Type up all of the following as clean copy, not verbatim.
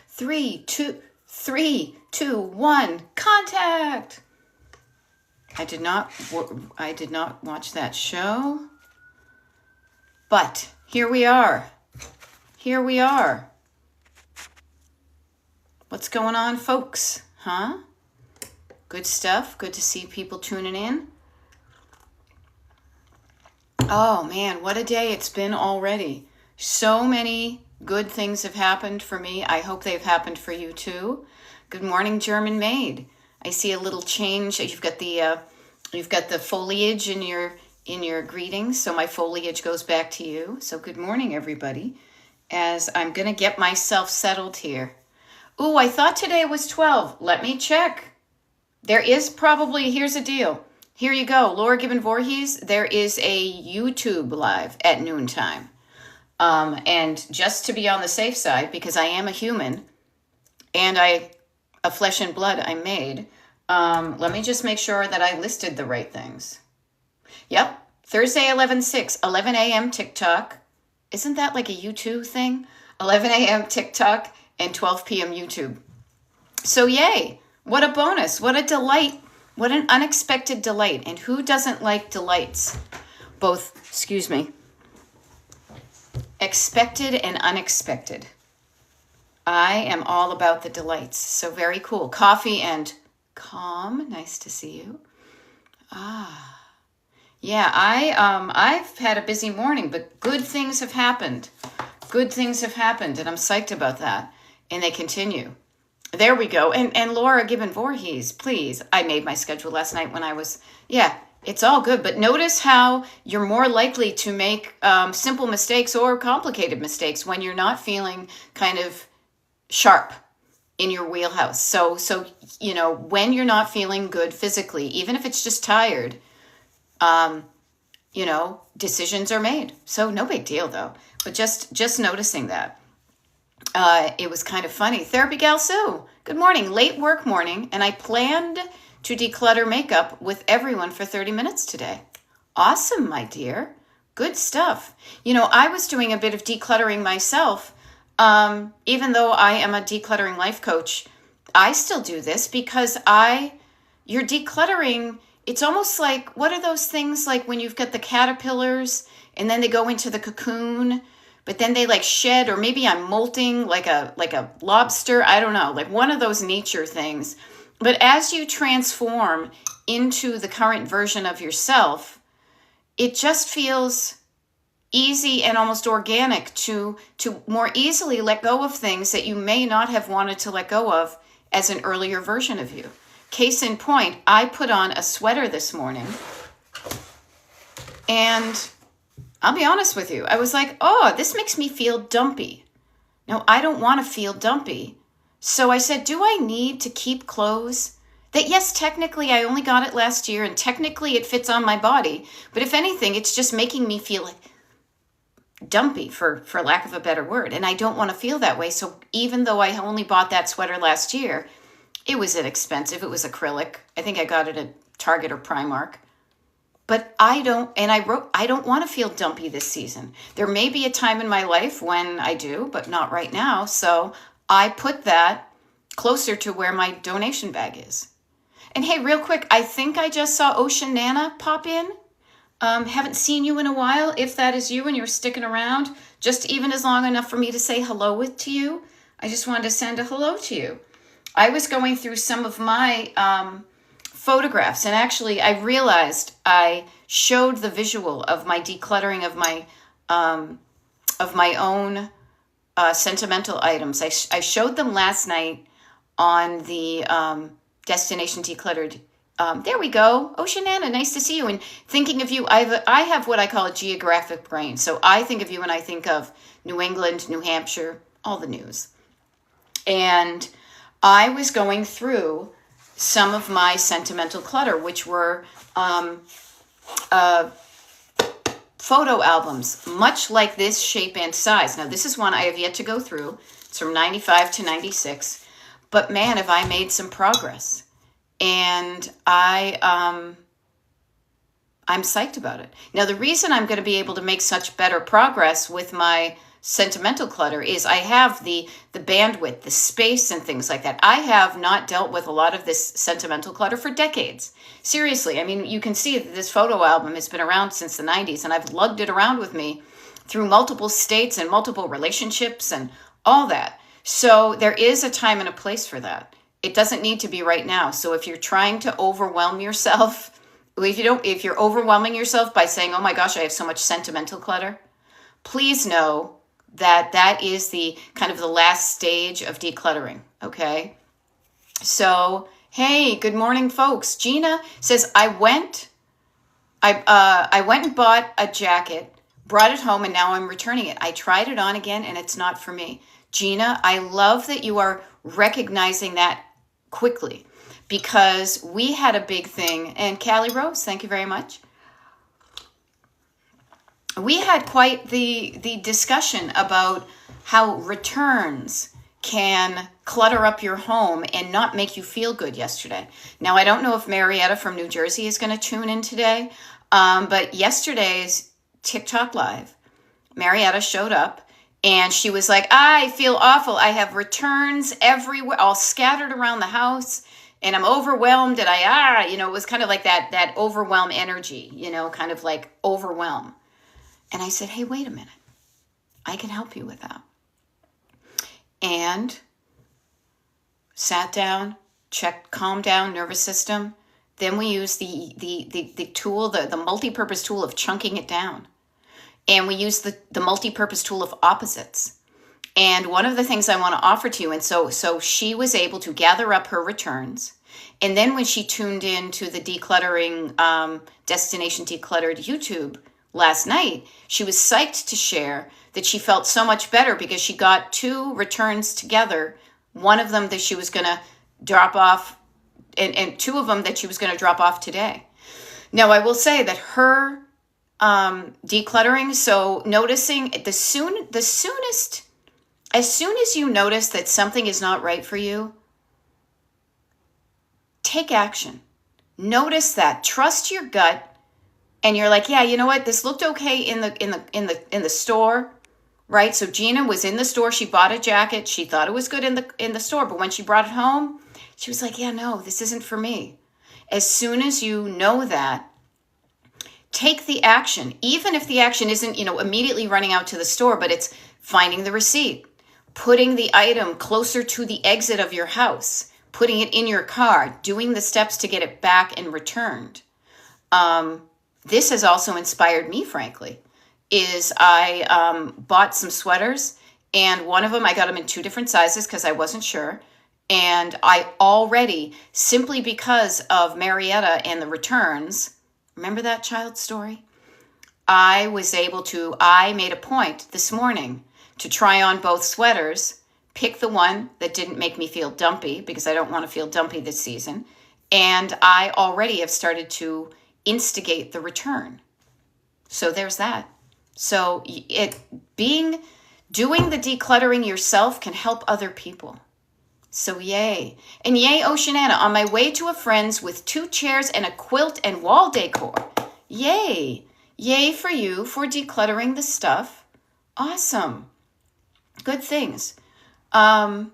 Three, two, one, contact. I did not watch that show, but here we are. Here we are. What's going on, folks? Huh? Good stuff. Good to see people tuning in. Oh man, what a day it's been already. So many good things have happened for me. I hope they've happened for you too. Good morning, German maid. I see a little change. You've got the foliage in your greetings, so my foliage goes back to you. So good morning, everybody. As I'm gonna get myself settled here. Ooh, I thought today was 12. Let me check. There is probably, here's the deal. Here you go, Laura Gibbon Voorhees. There is a YouTube live at noontime. And just to be on the safe side, because I am a human and a flesh and blood I'm made, let me just make sure that I listed the right things. Yep, Thursday, 11/6, 11 a.m. TikTok. Isn't that like a YouTube thing? 11 a.m. TikTok and 12 p.m. YouTube. So yay, what a bonus, what a delight, what an unexpected delight. And who doesn't like delights? Both, expected and unexpected. I am all about the delights. So very cool. Coffee and calm. Nice to see you. Yeah, I've had a busy morning, but good things have happened. Good things have happened, and I'm psyched about that. And they continue. There we go. And Laura Gibbon Voorhees, please. I made my schedule last night when I was, it's all good. But notice how you're more likely to make simple mistakes or complicated mistakes when you're not feeling kind of sharp in your wheelhouse. So when you're not feeling good physically, even if it's just tired, decisions are made. So no big deal though. But just noticing that. It was kind of funny. Therapy Gal Sue, good morning. Late work morning, and I planned to declutter makeup with everyone for 30 minutes today. Awesome, my dear. Good stuff. I was doing a bit of decluttering myself. Even though I am a decluttering life coach, I still do this because you're decluttering. It's almost like, what are those things like when you've got the caterpillars and then they go into the cocoon, but then they like shed, or maybe I'm molting like a lobster. I don't know, like one of those nature things. But as you transform into the current version of yourself, it just feels easy and almost organic to more easily let go of things that you may not have wanted to let go of as an earlier version of you. Case in point, I put on a sweater this morning, and I'll be honest with you. I was like, oh, this makes me feel dumpy. No, I don't want to feel dumpy. So I said, do I need to keep clothes that, yes, technically I only got it last year and technically it fits on my body. But if anything, it's just making me feel like dumpy, for lack of a better word. And I don't want to feel that way. So even though I only bought that sweater last year, it was inexpensive. It was acrylic. I think I got it at Target or Primark. But I don't want to feel dumpy this season. There may be a time in my life when I do, but not right now. So I put that closer to where my donation bag is. And hey, real quick, I think I just saw Ocean Nana pop in. Haven't seen you in a while. If that is you and you're sticking around, just even as long enough for me to say hello to you, I just wanted to send a hello to you. I was going through some of my photographs, and actually I realized I showed the visual of my decluttering of my own sentimental items. I showed them last night on the Destination Decluttered. There we go. Ocean Nana, nice to see you. And thinking of you, I have what I call a geographic brain. So I think of you and I think of New England, New Hampshire, all the news. And I was going through some of my sentimental clutter, which were photo albums, much like this shape and size. Now, this is one I have yet to go through. It's from 95 to 96. But man, have I made some progress. And I'm psyched about it. Now, the reason I'm going to be able to make such better progress with my sentimental clutter is I have the bandwidth, the space and things like that. I have not dealt with a lot of this sentimental clutter for decades. Seriously, I mean, you can see that this photo album has been around since the 90s, and I've lugged it around with me through multiple states and multiple relationships and all that. So there is a time and a place for that. It doesn't need to be right now. So if you're trying to overwhelm yourself, if you're overwhelming yourself by saying, oh my gosh, I have so much sentimental clutter, please know that that is the kind of the last stage of decluttering. Okay. So, hey, good morning, folks. Gina says, I went and bought a jacket, brought it home, and now I'm returning it. I tried it on again and it's not for me. Gina, I love that you are recognizing that quickly, because we had a big thing, and Callie Rose, thank you very much. We had quite the discussion about how returns can clutter up your home and not make you feel good yesterday. Now, I don't know if Marietta from New Jersey is going to tune in today, but yesterday's TikTok Live, Marietta showed up and she was like, I feel awful. I have returns everywhere, all scattered around the house, and I'm overwhelmed. And it was kind of like that overwhelm energy, kind of like overwhelm. And I said, hey, wait a minute. I can help you with that. And sat down, checked, calmed down, nervous system. Then we used the tool, the multi-purpose tool of chunking it down. And we use the multi-purpose tool of opposites. And one of the things I want to offer to you, and so she was able to gather up her returns. And then when she tuned in to the decluttering, Destination Decluttered YouTube last night, she was psyched to share that she felt so much better because she got 2 returns together. One of them that she was going to drop off, and 2 of them that she was going to drop off today. Now, I will say that her decluttering, so noticing as soon as you notice that something is not right for you, take action. Notice that, trust your gut, and you're like, yeah, you know what, this looked okay in the store, right? So Gina was in the store, she bought a jacket, she thought it was good in the store, but when she brought it home, she was like, yeah, no, this isn't for me. As soon as you know that, take the action, even if the action isn't, immediately running out to the store, but it's finding the receipt, putting the item closer to the exit of your house, putting it in your car, doing the steps to get it back and returned. This has also inspired me, frankly, is I bought some sweaters, and one of them, I got them in 2 different sizes because I wasn't sure. And I already, simply because of Marietta and the returns, remember that child story? I made a point this morning to try on both sweaters, pick the one that didn't make me feel dumpy, because I don't want to feel dumpy this season. And I already have started to instigate the return. So there's that. So doing the decluttering yourself can help other people. So yay. And yay, Oceanana, on my way to a friend's with 2 chairs and a quilt and wall decor. Yay. Yay for you for decluttering the stuff. Awesome. Good things. Now,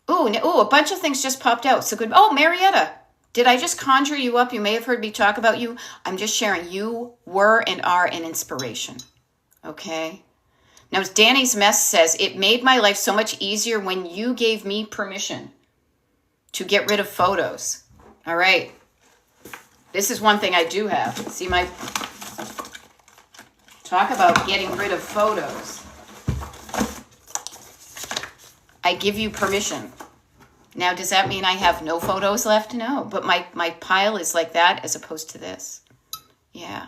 a bunch of things just popped out. So good. Oh, Marietta, did I just conjure you up? You may have heard me talk about you. I'm just sharing. You were and are an inspiration. Okay. Now, Danny's Mess says, it made my life so much easier when you gave me permission to get rid of photos. All right. This is one thing I do have. See talk about getting rid of photos. I give you permission. Now, does that mean I have no photos left? No, but my pile is like that as opposed to this. Yeah.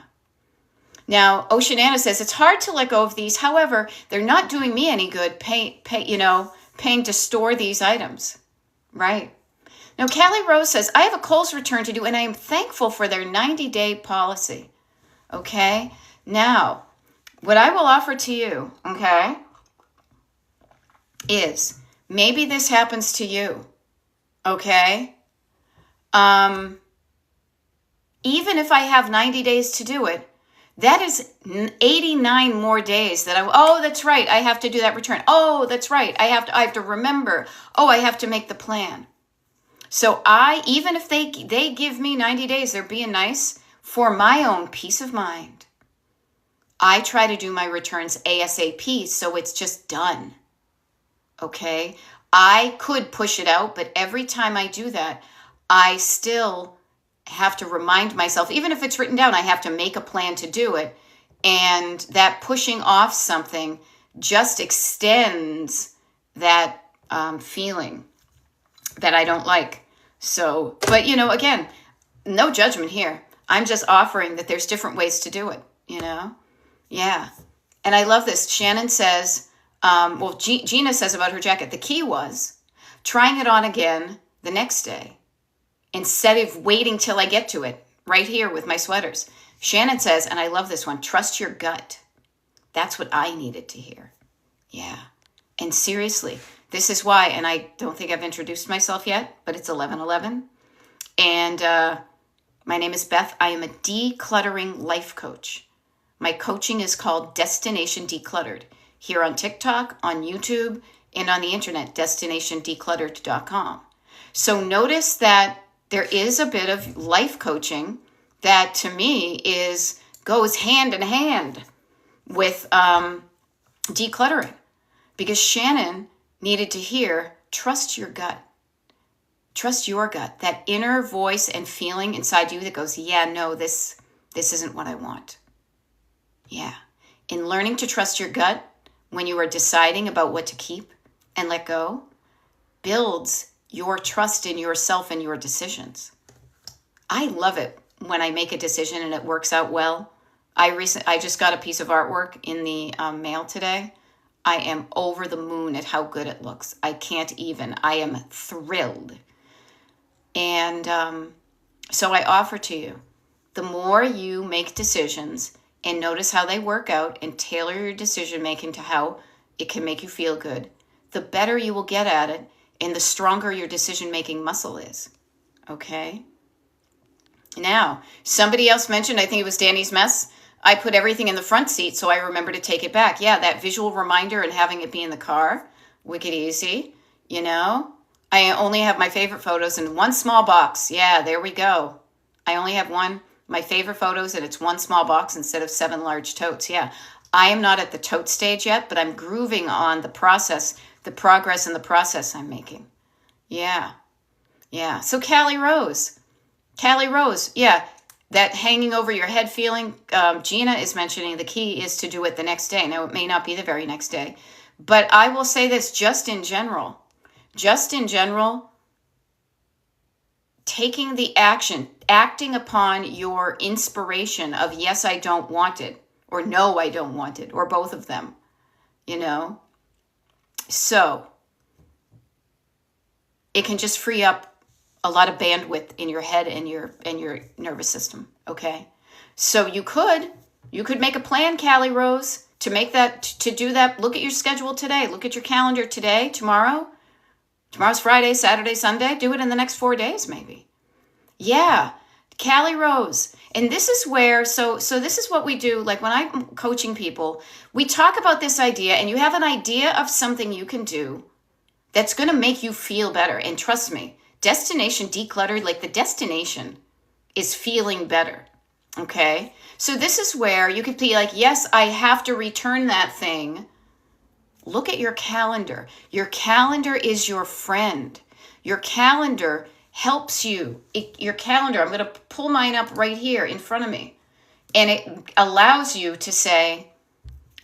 Now, Oceanana says, it's hard to let go of these. However, they're not doing me any good paying to store these items. Right. Now, Callie Rose says, I have a Kohl's return to do, and I am thankful for their 90-day policy. Okay. Now, what I will offer to you, okay, is maybe this happens to you. Okay. Even if I have 90 days to do it, That is 89 more days that oh, that's right, I have to do that return. Oh, that's right, I have to remember. Oh, I have to make the plan. So even if they give me 90 days, they're being nice, for my own peace of mind, I try to do my returns ASAP so it's just done. Okay? I could push it out, but every time I do that, I still have to remind myself, even if it's written down, I have to make a plan to do it. And that pushing off something just extends that feeling that I don't like. So, but again, no judgment here. I'm just offering that there's different ways to do it, Yeah. And I love this. Shannon says, Gina says about her jacket, the key was trying it on again the next day instead of waiting till I get to it right here with my sweaters. Shannon says, and I love this one, trust your gut. That's what I needed to hear. Yeah. And seriously, this is why, and I don't think I've introduced myself yet, but it's 11:11. And my name is Beth. I am a decluttering life coach. My coaching is called Destination Decluttered. Here on TikTok, on YouTube, and on the internet, destinationdecluttered.com. So notice that there is a bit of life coaching that to me goes hand in hand with decluttering, because Shannon needed to hear, trust your gut. Trust your gut, that inner voice and feeling inside you that goes, yeah, no, this isn't what I want. Yeah. In learning to trust your gut when you are deciding about what to keep and let go, builds your trust in yourself and your decisions. I love it when I make a decision and it works out well. I just got a piece of artwork in the mail today. I am over the moon at how good it looks. I am thrilled. And so I offer to you, the more you make decisions and notice how they work out and tailor your decision making to how it can make you feel good, the better you will get at it and the stronger your decision making muscle is. Okay? Now, somebody else mentioned, I think it was Danny's Mess, I put everything in the front seat so I remember to take it back. Yeah, that visual reminder and having it be in the car, wicked easy, I only have my favorite photos in one small box. Yeah, there we go. I only have my favorite photos, and it's one small box instead of 7 large totes. Yeah, I am not at the tote stage yet, but I'm grooving on the process, the progress and the process I'm making. Yeah. So Callie Rose, yeah, that hanging over your head feeling, Gina is mentioning the key is to do it the next day. Now, it may not be the very next day, but I will say this just in general, taking the action, acting upon your inspiration of, yes, I don't want it, or no, I don't want it, or both of them, So it can just free up a lot of bandwidth in your head and your nervous system. Okay. So you could make a plan, Callie Rose, to do that. Look at your schedule today. Look at your calendar today, tomorrow. Tomorrow's Friday, Saturday, Sunday. Do it in the next 4 days, maybe. Yeah. Callie Rose. And this is where, so this is what we do. Like when I'm coaching people, we talk about this idea, and you have an idea of something you can do that's going to make you feel better. And trust me, Destination Decluttered, like the destination is feeling better. Okay. So this is where you could be like, yes, I have to return that thing. Look at your calendar. Your calendar is your friend. Your calendar helps you. Your calendar, I'm going to pull mine up right here in front of me. And it allows you to say,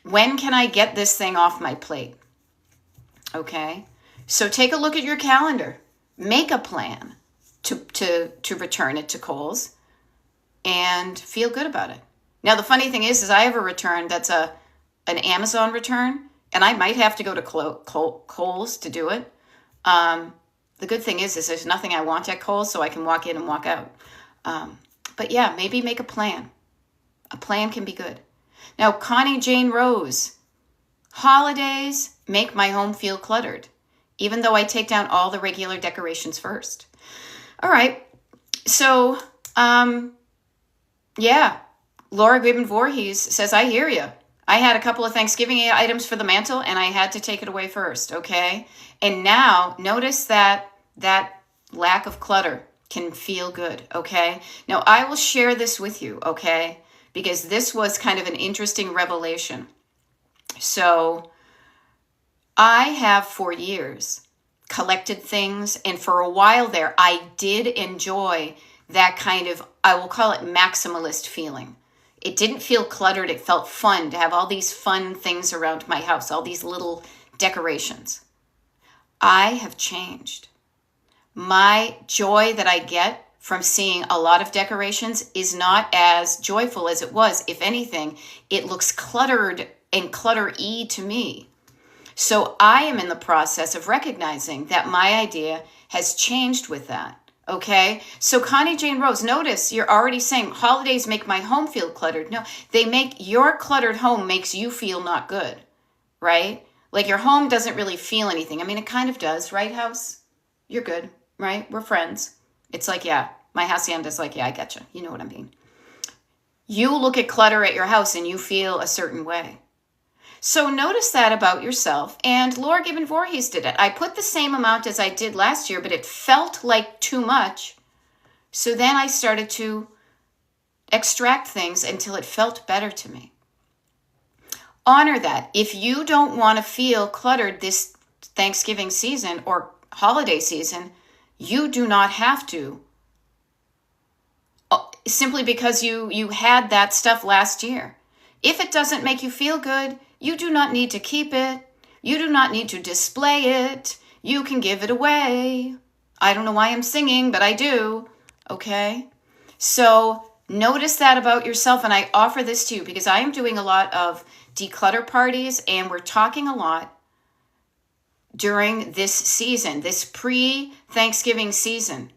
when can I get this thing off my plate? Okay. So take a look at your calendar. Make a plan to return it to Kohl's and feel good about it. Now, the funny thing is I have a return that's an Amazon return, and I might have to go to Kohl's to do it. The good thing is there's nothing I want at Kohl's, so I can walk in and walk out. But yeah, maybe make a plan. A plan can be good. Now, Connie Jane Rose, holidays make my home feel cluttered, even though I take down all the regular decorations first. All right. So, yeah, Laura Graben Voorhees says, I hear you. I had a couple of Thanksgiving items for the mantle and I had to take it away first, okay? And now notice that lack of clutter can feel good, okay? Now I will share this with you, okay? Because this was kind of an interesting revelation. So I have for years collected things, and for a while there, I did enjoy that kind of, I will call it maximalist feeling. It didn't feel cluttered. It felt fun to have all these fun things around my house, all these little decorations. I have changed. My joy that I get from seeing a lot of decorations is not as joyful as it was. If anything, it looks cluttered and clutter-y to me. So I am in the process of recognizing that my idea has changed with that. Okay, so Connie Jane Rose, notice you're already saying holidays make my home feel cluttered. No, they make your cluttered home makes you feel not good, right? Like your home doesn't really feel anything. I mean, it kind of does, right, house? You're good, right? We're friends. It's like, yeah, my hacienda's like, yeah, I get you. You know what I mean. You look at clutter at your house and you feel a certain way. So notice that about yourself. And Laura Graben Voorhees did it. I put the same amount as I did last year, but it felt like too much. So then I started to extract things until it felt better to me. Honor that. If you don't want to feel cluttered this Thanksgiving season or holiday season, you do not have to. Simply because you had that stuff last year. If it doesn't make you feel good, you do not need to keep it. You do not need to display it. You can give it away. I don't know why I'm singing, but I do. Okay? So notice that about yourself, and I offer this to you because I am doing a lot of declutter parties, and we're talking a lot during this season, this pre-Thanksgiving season.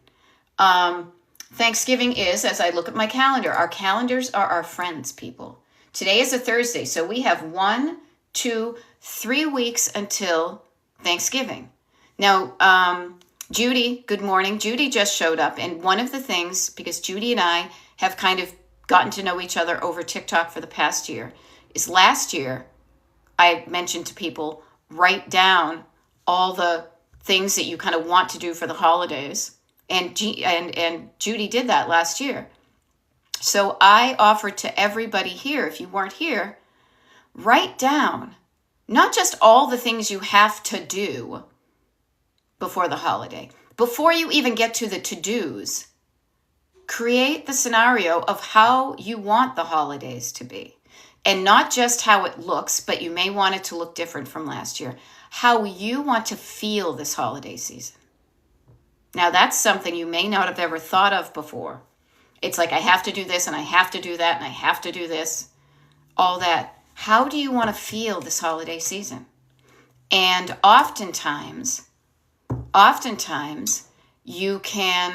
Thanksgiving is, as I look at my calendar, our calendars are our friends, people. Today is a Thursday, so we have 1, 2, 3 weeks until Thanksgiving. Now, Judy, good morning. Judy just showed up, and one of the things, because Judy and I have kind of gotten to know each other over TikTok for the past year, is last year I mentioned to people, write down all the things that you kind of want to do for the holidays, and Judy did that last year. So I offered to everybody here, if you weren't here, write down not just all the things you have to do before the holiday. Before you even get to the to-dos, create the scenario of how you want the holidays to be. And not just how it looks, but you may want it to look different from last year. How you want to feel this holiday season. Now that's something you may not have ever thought of before. It's like, I have to do this, and I have to do that, and I have to do this, all that. How do you want to feel this holiday season? And oftentimes, you can,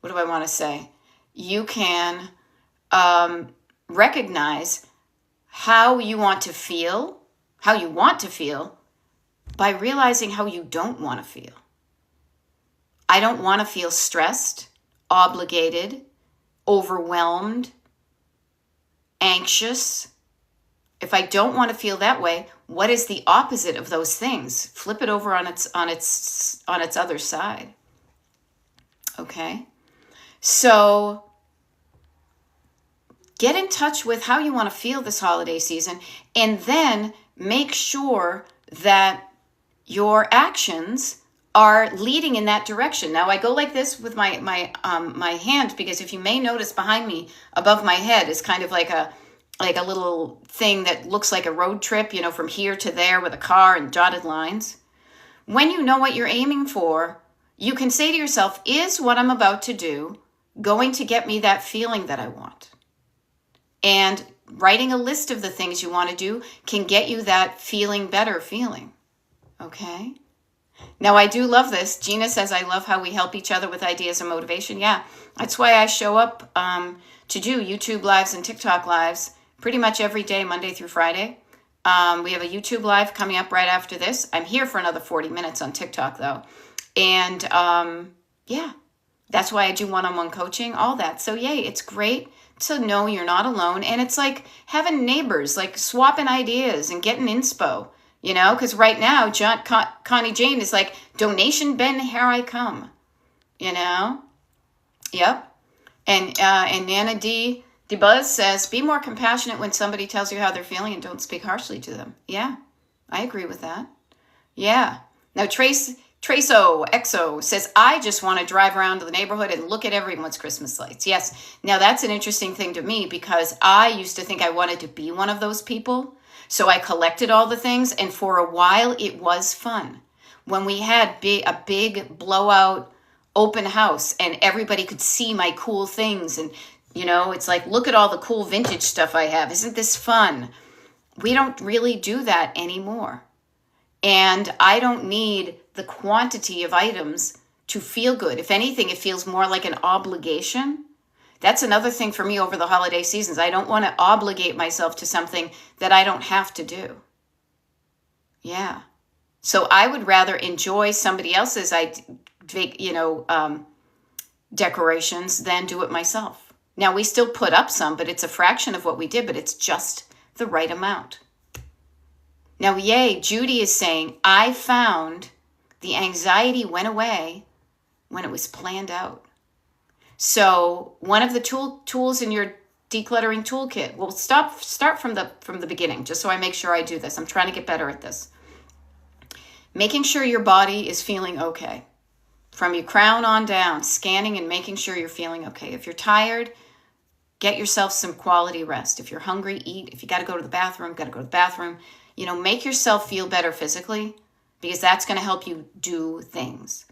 what do I want to say? You can recognize how you want to feel by realizing how you don't want to feel. I don't want to feel stressed, obligated, overwhelmed, anxious. If I don't want to feel that way, what is the opposite of those things? Flip it over on its other side. Okay? So get in touch with how you want to feel this holiday season, and then make sure that your actions are leading in that direction. Now I go like this with my hand, because if you may notice behind me, above my head, is kind of like a little thing that looks like a road trip, from here to there with a car and dotted lines. When you know what you're aiming for, you can say to yourself, is what I'm about to do going to get me that feeling that I want? And writing a list of the things you want to do can get you that feeling better feeling. Okay? Now, I do love this. Gina says, I love how we help each other with ideas and motivation. Yeah, that's why I show up to do YouTube Lives and TikTok Lives pretty much every day, Monday through Friday. We have a YouTube Live coming up right after this. I'm here for another 40 minutes on TikTok, though. And, yeah, that's why I do one-on-one coaching, all that. So, yay, it's great to know you're not alone. And it's like having neighbors, like swapping ideas and getting inspo, because right now, Connie Jane is like, donation bin, here I come, Yep. And Nana D. DeBuzz says, be more compassionate when somebody tells you how they're feeling and don't speak harshly to them. Yeah, I agree with that. Yeah. Now, Trace Exo says, I just want to drive around the neighborhood and look at everyone's Christmas lights. Yes. Now, that's an interesting thing to me because I used to think I wanted to be one of those people. So I collected all the things. And for a while, it was fun. When we had a big blowout open house and everybody could see my cool things. And, it's like, look at all the cool vintage stuff I have. Isn't this fun? We don't really do that anymore. And I don't need the quantity of items to feel good. If anything, it feels more like an obligation. That's another thing for me over the holiday seasons. I don't want to obligate myself to something that I don't have to do. Yeah. So I would rather enjoy somebody else's, decorations than do it myself. Now, we still put up some, but it's a fraction of what we did, but it's just the right amount. Now, yay, Judy is saying, I found the anxiety went away when it was planned out. So one of the tools in your decluttering toolkit, we'll start from the beginning, just so I make sure I do this. I'm trying to get better at this. Making sure your body is feeling okay. From your crown on down, scanning and making sure you're feeling okay. If you're tired, get yourself some quality rest. If you're hungry, eat. If you got to go to the bathroom, got to go to the bathroom. Make yourself feel better physically because that's going to help you do things.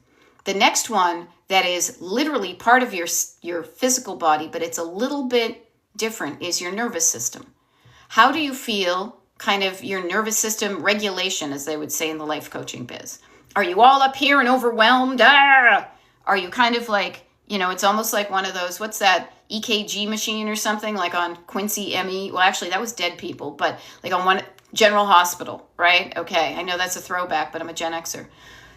The next one that is literally part of your physical body, but it's a little bit different, is your nervous system. How do you feel kind of your nervous system regulation, as they would say in the life coaching biz? Are you all up here and overwhelmed? Are you kind of like, it's almost like one of those, what's that EKG machine or something, like on Quincy ME? Well, actually, that was dead people, but like on one General Hospital, right? Okay, I know that's a throwback, but I'm a Gen Xer.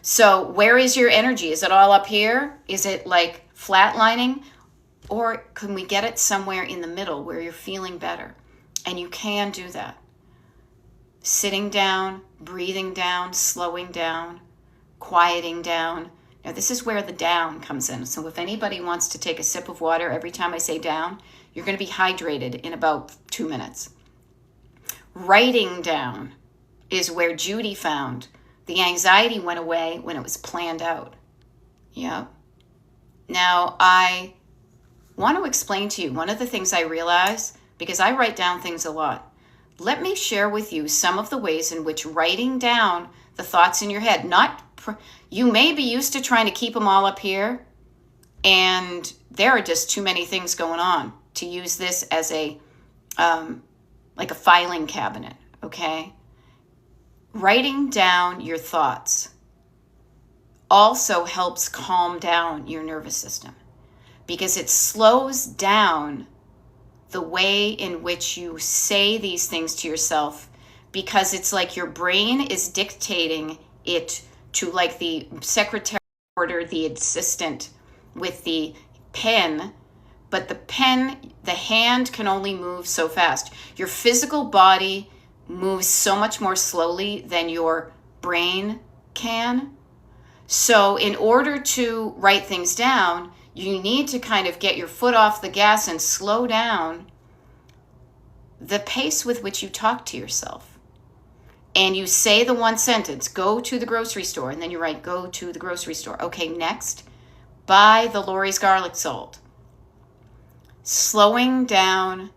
So where is your energy? Is it all up here? Is it like flatlining? Or can we get it somewhere in the middle where you're feeling better? And you can do that. Sitting down, breathing down, slowing down, quieting down. Now, this is where the down comes in. So if anybody wants to take a sip of water every time I say down, you're going to be hydrated in about 2 minutes. Writing down is where Judy found the anxiety went away when it was planned out. Yeah. Now, I want to explain to you one of the things I realize, because I write down things a lot. Let me share with you some of the ways in which writing down the thoughts in your head, you may be used to trying to keep them all up here, and there are just too many things going on to use this as like a filing cabinet, okay? Writing down your thoughts also helps calm down your nervous system because it slows down the way in which you say these things to yourself, because it's like your brain is dictating it to like the secretary or the assistant with the pen, but the hand can only move so fast. Your physical body moves so much more slowly than your brain can. So in order to write things down, you need to kind of get your foot off the gas and slow down the pace with which you talk to yourself. And you say the one sentence, go to the grocery store, and then you write, go to the grocery store. Okay, next, buy the Lori's garlic salt. Slowing down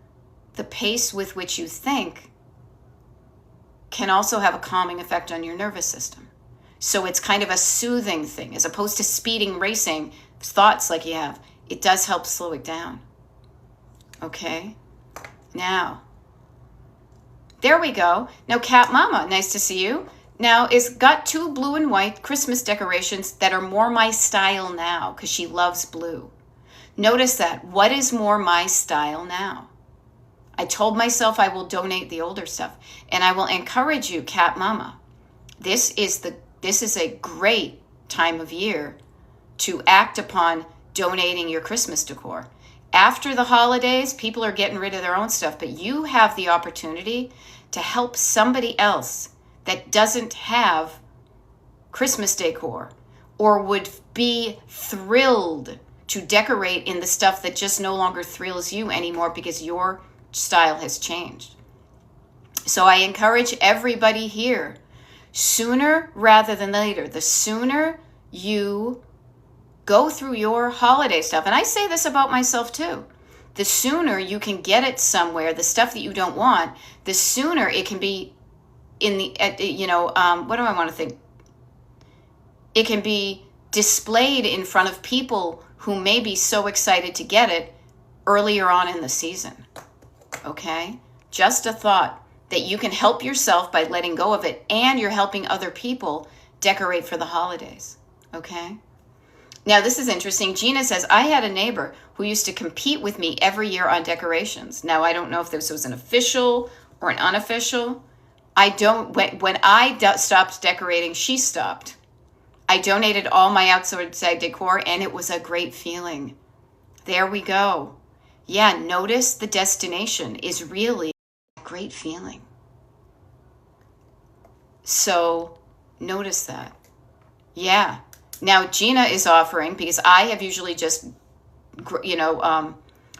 the pace with which you think can also have a calming effect on your nervous system. So it's kind of a soothing thing, as opposed to speeding, racing thoughts like you have. It does help slow it down. Okay? Now, there we go. Now, Cat Mama, nice to see you. Now, is got 2 blue and white Christmas decorations that are more my style now, because she loves blue. Notice that. What is more my style now? I told myself I will donate the older stuff, and I will encourage you, Cat Mama. This is a great time of year to act upon donating your Christmas decor. After the holidays, people are getting rid of their own stuff, but you have the opportunity to help somebody else that doesn't have Christmas decor or would be thrilled to decorate in the stuff that just no longer thrills you anymore because your style has changed. So I encourage everybody here, sooner rather than later, the sooner you go through your holiday stuff, and I say this about myself too, the sooner you can get it somewhere, the stuff that you don't want, the sooner it can be in the, what do I want to think? It can be displayed in front of people who may be so excited to get it earlier on in the season. Okay? Just a thought that you can help yourself by letting go of it, and you're helping other people decorate for the holidays. Okay? Now, this is interesting. Gina says, I had a neighbor who used to compete with me every year on decorations. Now, I don't know if this was an official or an unofficial. When I stopped decorating, she stopped. I donated all my outside decor, and it was a great feeling. There we go. Yeah, notice the destination is really a great feeling. So notice that. Yeah. Now Gina is offering, because I have usually just,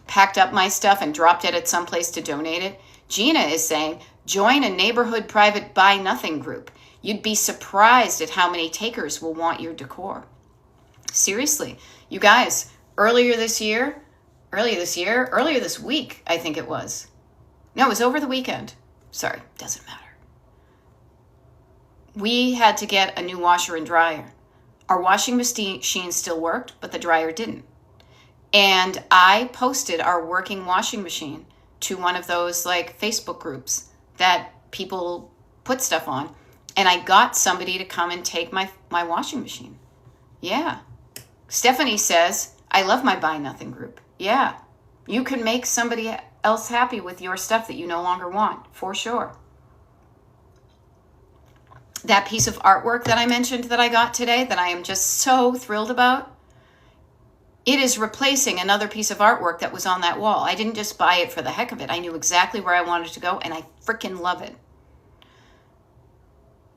packed up my stuff and dropped it at some place to donate it. Gina is saying, join a neighborhood private buy nothing group. You'd be surprised at how many takers will want your decor. Seriously, you guys, earlier this week, I think it was. No, it was over the weekend. Sorry, doesn't matter. We had to get a new washer and dryer. Our washing machine still worked, but the dryer didn't. And I posted our working washing machine to one of those like Facebook groups that people put stuff on. And I got somebody to come and take my washing machine. Yeah. Stephanie says, I love my Buy Nothing group. Yeah. You can make somebody else happy with your stuff that you no longer want, for sure. That piece of artwork that I mentioned that I got today that I am just so thrilled about, it is replacing another piece of artwork that was on that wall. I didn't just buy it for the heck of it. I knew exactly where I wanted to go, and I freaking love it.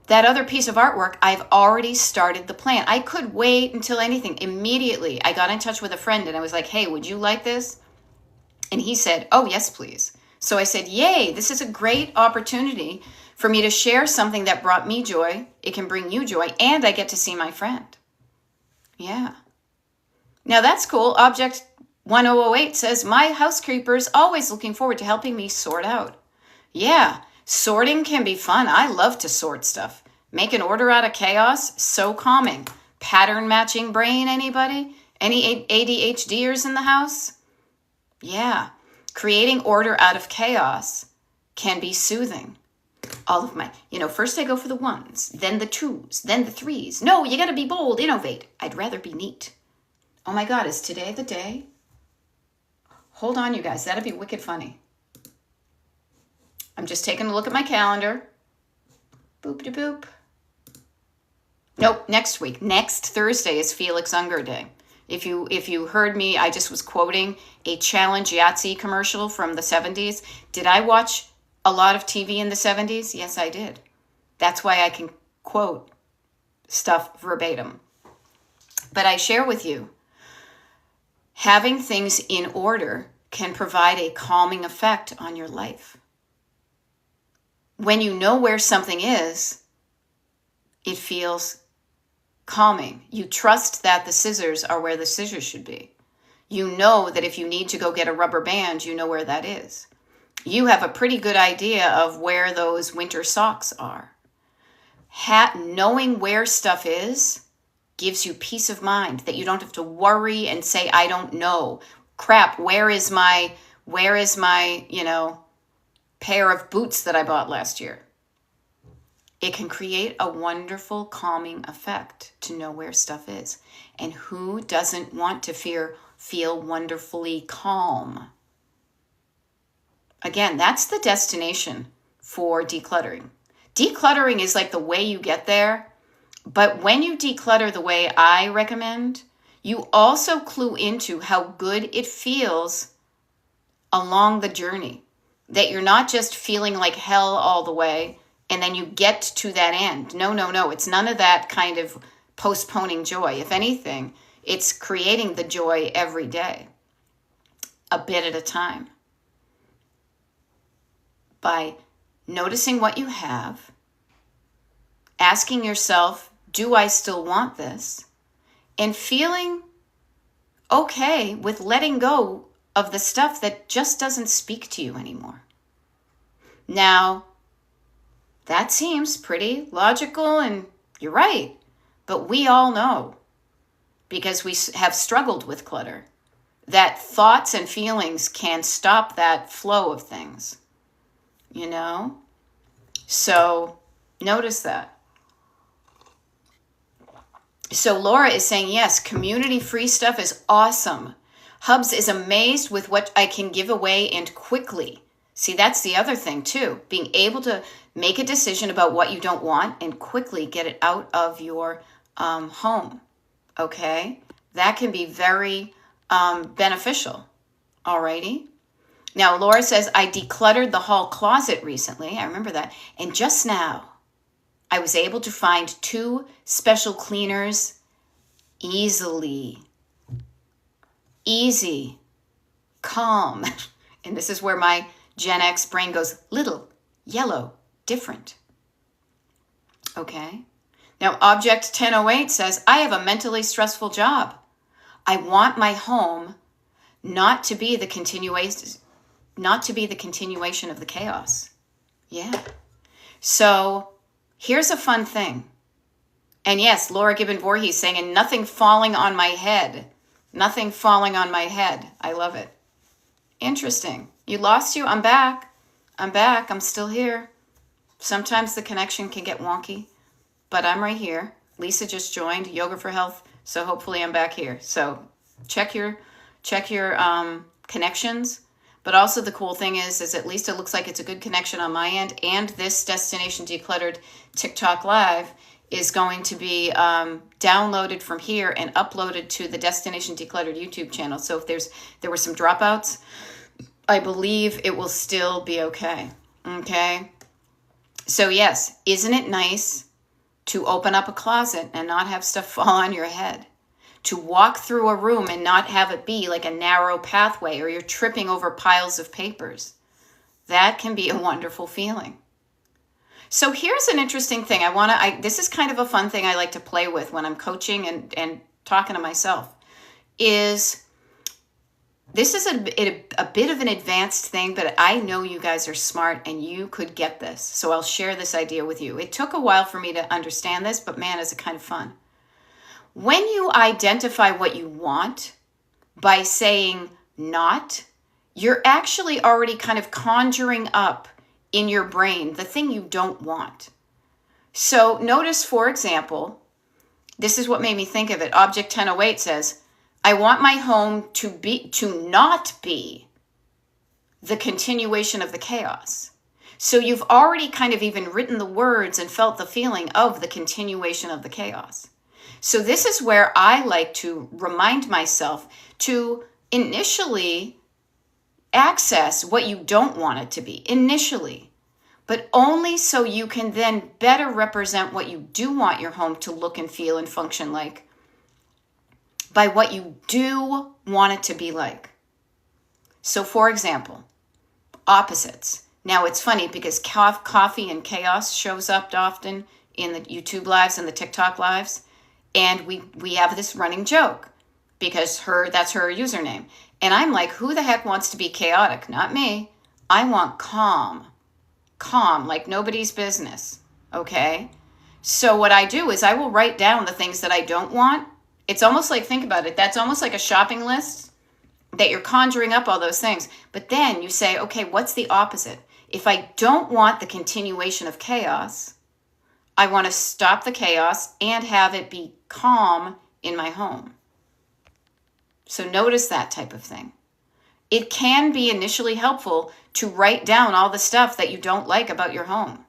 That other piece of artwork, I've already started the plan. I could wait until anything. Immediately, I got in touch with a friend, and I was like, hey, would you like this? And he said, oh, yes, please. So I said, yay, this is a great opportunity for me to share something that brought me joy. It can bring you joy, and I get to see my friend. Yeah. Now that's cool. Object 1008 says, my housekeeper is always looking forward to helping me sort out. Yeah, sorting can be fun. I love to sort stuff. Make an order out of chaos, so calming. Pattern matching brain, anybody? Any ADHDers in the house? Yeah, creating order out of chaos can be soothing. All of my, first I go for the ones, then the twos, then the threes. No, you got to be bold, innovate. I'd rather be neat. Oh my God, is today the day? Hold on, you guys. That'd be wicked funny. I'm just taking a look at my calendar. Boop-de-boop. Nope, next week. Next Thursday is Felix Unger Day. If you heard me, I just was quoting a Challenge Yahtzee commercial from the 70s. Did I watch a lot of TV in the 70s? Yes, I did. That's why I can quote stuff verbatim. But I share with you, having things in order can provide a calming effect on your life. When you know where something is, it feels calming. You trust that the scissors are where the scissors should be. You know that if you need to go get a rubber band, you know where that is. You have a pretty good idea of where those winter socks are. Knowing where stuff is gives you peace of mind that you don't have to worry and say, I don't know. Crap, where is my, pair of boots that I bought last year? It can create a wonderful calming effect to know where stuff is. And who doesn't want to feel wonderfully calm? Again, that's the destination for decluttering. Decluttering is like the way you get there. But when you declutter the way I recommend, you also clue into how good it feels along the journey. That you're not just feeling like hell all the way and then you get to that end. No. It's none of that kind of postponing joy. If anything, it's creating the joy every day, a bit at a time. By noticing what you have, asking yourself, do I still want this? And feeling okay with letting go of the stuff that just doesn't speak to you anymore. Now, that seems pretty logical, and you're right, but we all know, because we have struggled with clutter, that thoughts and feelings can stop that flow of things, you know? So notice that. So Laura is saying, yes, community-free stuff is awesome. Hubs is amazed with what I can give away and quickly. See, that's the other thing too. Being able to make a decision about what you don't want and quickly get it out of your home. Okay? That can be very beneficial. Alrighty? Now, Laura says, I decluttered the hall closet recently. I remember that. And just now, I was able to find 2 special cleaners easily. Easy. Calm. And this is where my Gen X brain goes, little, yellow, different. Okay? Now, Object 1008 says, I have a mentally stressful job. I want my home not to be the continuation of the chaos. Yeah. So here's a fun thing. And yes, Laura Gibbon Voorhees saying, and nothing falling on my head. Nothing falling on my head. I love it. Interesting. You lost you? I'm back. I'm still here. Sometimes the connection can get wonky, but I'm right here. Lisa just joined Yoga for Health, so hopefully I'm back here. So check your connections. But also the cool thing is at least it looks like it's a good connection on my end. And this Destination Decluttered TikTok Live is going to be downloaded from here and uploaded to the Destination Decluttered YouTube channel. So if there were some dropouts, I believe it will still be okay. Okay? So yes, isn't it nice to open up a closet and not have stuff fall on your head? To walk through a room and not have it be like a narrow pathway or you're tripping over piles of papers. That can be a wonderful feeling. So here's an interesting thing. This is kind of a fun thing I like to play with when I'm coaching and talking to myself. This is a bit of an advanced thing, but I know you guys are smart and you could get this. So I'll share this idea with you. It took a while for me to understand this, but man, is it kind of fun. When you identify what you want by saying not, you're actually already kind of conjuring up in your brain the thing you don't want. So notice, for example, this is what made me think of it. Object 1008 says, I want my home to not be the continuation of the chaos. So you've already kind of even written the words and felt the feeling of the continuation of the chaos. So this is where I like to remind myself to initially access what you don't want it to be, initially, but only so you can then better represent what you do want your home to look and feel and function like by what you do want it to be like. So for example, opposites. Now it's funny because coffee and chaos shows up often in the YouTube lives and the TikTok lives. And we have this running joke because that's her username. And I'm like, who the heck wants to be chaotic? Not me. I want calm. Calm, like nobody's business. Okay? So what I do is I will write down the things that I don't want. It's almost like, think about it. That's almost like a shopping list that you're conjuring up all those things. But then you say, okay, what's the opposite? If I don't want the continuation of chaos, I want to stop the chaos and have it be calm in my home. So notice that type of thing. It can be initially helpful to write down all the stuff that you don't like about your home.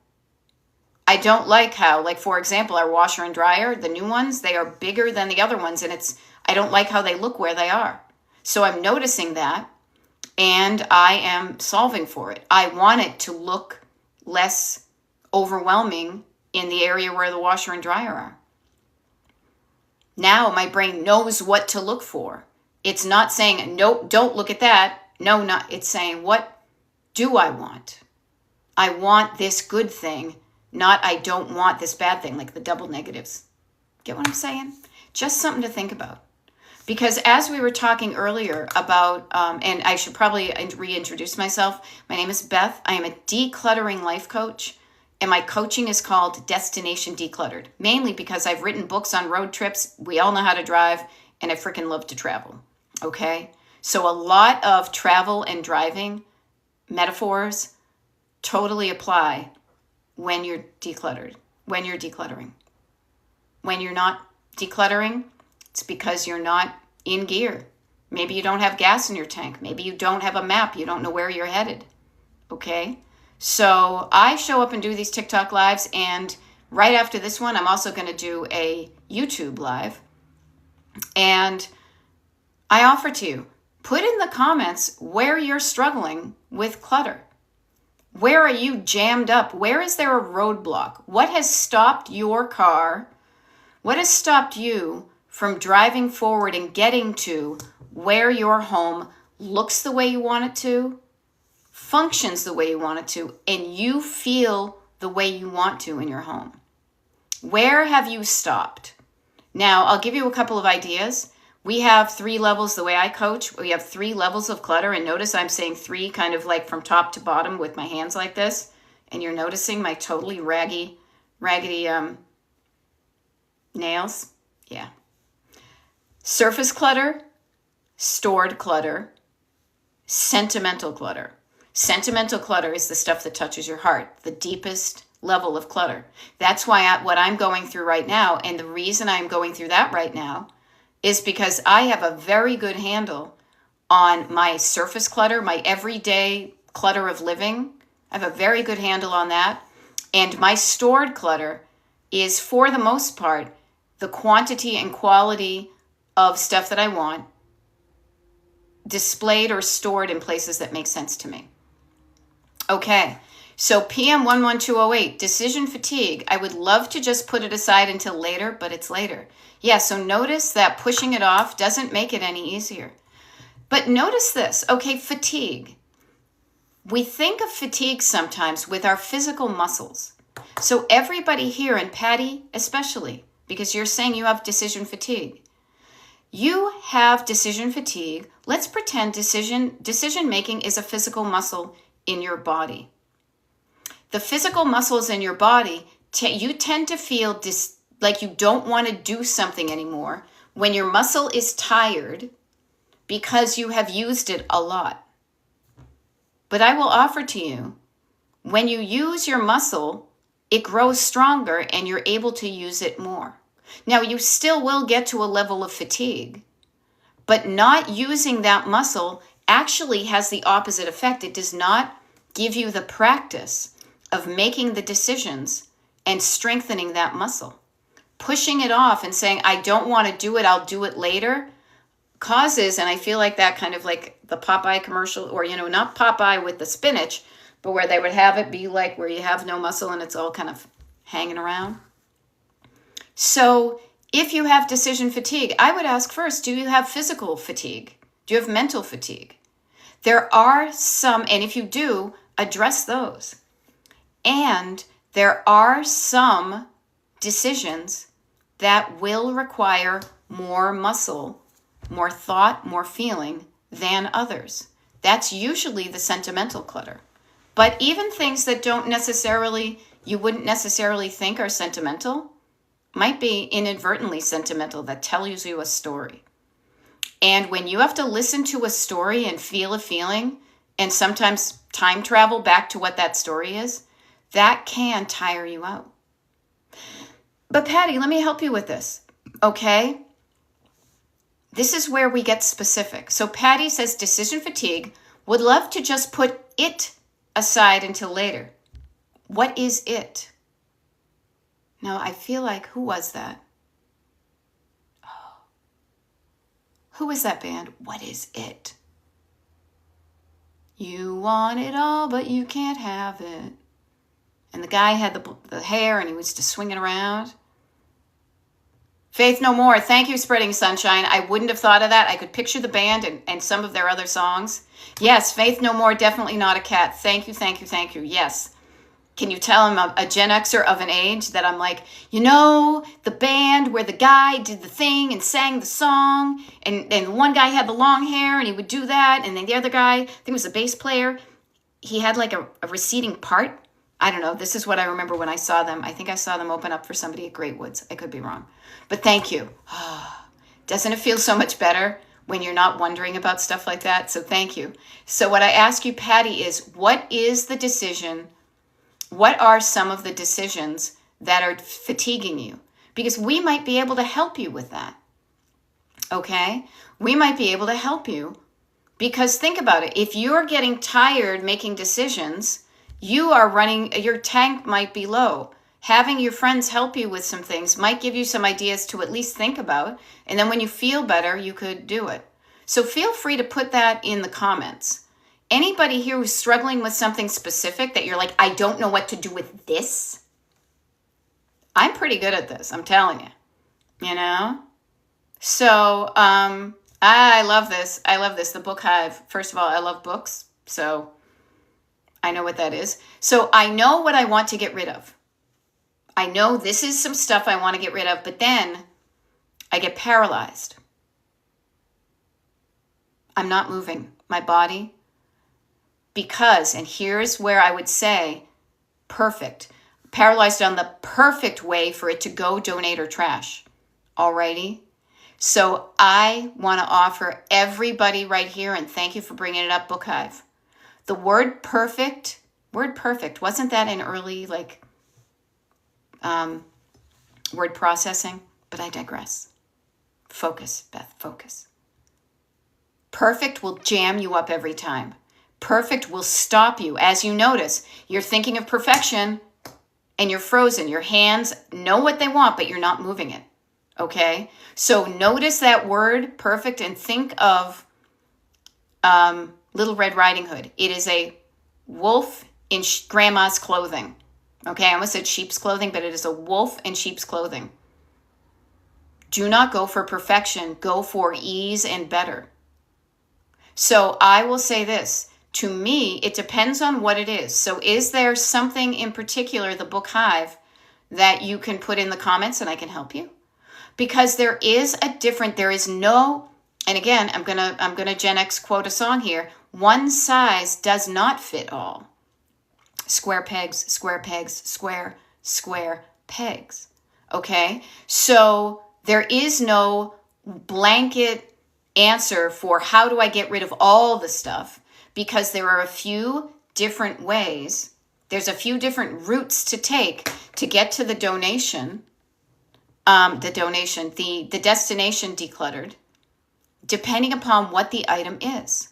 I don't like how, like for example, our washer and dryer, the new ones, they are bigger than the other ones. And I don't like how they look where they are. So I'm noticing that and I am solving for it. I want it to look less overwhelming in the area where the washer and dryer are. Now my brain knows what to look for. It's not saying, nope, don't look at that. No, not. It's saying, what do I want? I want this good thing, not I don't want this bad thing, like the double negatives. Get what I'm saying? Just something to think about. Because as we were talking earlier about, and I should probably reintroduce myself. My name is Beth. I am a decluttering life coach, and my coaching is called Destination Decluttered, mainly because I've written books on road trips. We all know how to drive, and I freaking love to travel. Okay? So a lot of travel and driving metaphors totally apply when you're decluttered, when you're decluttering. When you're not decluttering, it's because you're not in gear. Maybe you don't have gas in your tank. Maybe you don't have a map. You don't know where you're headed. Okay? So I show up and do these TikTok lives, and right after this one, I'm also going to do a YouTube live. And I offer to you, put in the comments where you're struggling with clutter. Where are you jammed up? Where is there a roadblock? What has stopped your car? What has stopped you from driving forward and getting to where your home looks the way you want it to, functions the way you want it to, and you feel the way you want to in your home? Where have you stopped? Now, I'll give you a couple of ideas. We have 3 levels the way I coach. We have 3 levels of clutter, and notice I'm saying 3 kind of like from top to bottom with my hands like this, and you're noticing my totally raggedy nails. Yeah. Surface clutter, stored clutter, sentimental clutter. Sentimental clutter is the stuff that touches your heart, the deepest level of clutter. That's why what I'm going through right now, and the reason I'm going through that right now is because I have a very good handle on my surface clutter, my everyday clutter of living. I have a very good handle on that. And my stored clutter is, for the most part, the quantity and quality of stuff that I want displayed or stored in places that make sense to me. Okay, so PM11208, decision fatigue. I would love to just put it aside until later, but it's later. Yeah, so notice that pushing it off doesn't make it any easier. But notice this, okay, fatigue. We think of fatigue sometimes with our physical muscles. So everybody here, and Patty especially, because you're saying you have decision fatigue. You have decision fatigue. Let's pretend decision making is a physical muscle in your body. The physical muscles in your body, you tend to feel like you don't want to do something anymore when your muscle is tired because you have used it a lot. But I will offer to you, when you use your muscle, it grows stronger and you're able to use it more. Now, you still will get to a level of fatigue, but not using that muscle actually has the opposite effect. It does not give you the practice of making the decisions and strengthening that muscle. Pushing it off and saying, I don't want to do it, I'll do it later, causes, and I feel like that kind of like the Popeye commercial, or, not Popeye with the spinach, but where they would have it be like where you have no muscle and it's all kind of hanging around. So if you have decision fatigue, I would ask first, do you have physical fatigue? Do you have mental fatigue? There are some, and if you do, address those. And there are some decisions that will require more muscle, more thought, more feeling than others. That's usually the sentimental clutter. But even things that you wouldn't necessarily think are sentimental, might be inadvertently sentimental, that tells you a story. And when you have to listen to a story and feel a feeling, and sometimes time travel back to what that story is, that can tire you out. But Patty, let me help you with this, okay? This is where we get specific. So Patty says decision fatigue, would love to just put it aside until later. What is it? Now, I feel like, who was that? Oh, Who is that band? What is it? You want it all, but you can't have it. And the guy had the hair and he was just swinging around. Faith No More. Thank you, Spreading Sunshine. I wouldn't have thought of that. I could picture the band and some of their other songs. Yes, Faith No More, definitely not a cat. Thank you, thank you, thank you. Yes. Can you tell I'm a Gen Xer of an age that I'm like, the band where the guy did the thing and sang the song, and one guy had the long hair and he would do that, and then the other guy, I think it was a bass player, he had like a receding part. I don't know. This is what I remember when I saw them. I think I saw them open up for somebody at Great Woods. I could be wrong. But thank you. Doesn't it feel so much better when you're not wondering about stuff like that? So thank you. So what I ask you, Patty, is what is the decision? What are some of the decisions that are fatiguing you? Because we might be able to help you with that. Okay? We might be able to help you. Because think about it. If you're getting tired making decisions, your tank might be low. Having your friends help you with some things might give you some ideas to at least think about. And then when you feel better, you could do it. So feel free to put that in the comments. Anybody here who's struggling with something specific that you're like, I don't know what to do with this. I'm pretty good at this, I'm telling you. So I love this. I love this. The Book Hive. First of all, I love books. So I know what that is. So I know what I want to get rid of. I know this is some stuff I want to get rid of, but then I get paralyzed. I'm not moving my body because, and here's where I would say, perfect. Paralyzed on the perfect way for it to go, donate, or trash. Alrighty? So I want to offer everybody right here, and thank you for bringing it up, Book Hive. The word perfect, wasn't that an early, word processing? But I digress. Focus, Beth, focus. Perfect will jam you up every time. Perfect will stop you. As you notice, you're thinking of perfection and you're frozen. Your hands know what they want, but you're not moving it. Okay? So notice that word, perfect, and think of Little Red Riding Hood. It is a wolf in grandma's clothing. Okay, I almost said sheep's clothing, but it is a wolf in sheep's clothing. Do not go for perfection. Go for ease and better. So I will say this. To me, it depends on what it is. So is there something in particular, the Book Hive, that you can put in the comments and I can help you? Because there is no, and again, I'm gonna Gen X quote a song here. One size does not fit all. Square pegs, square pegs, square, square pegs. Okay? So there is no blanket answer for how do I get rid of all the stuff, because there are a few different ways. There's a few different routes to take to get to the donation, the destination decluttered, depending upon what the item is.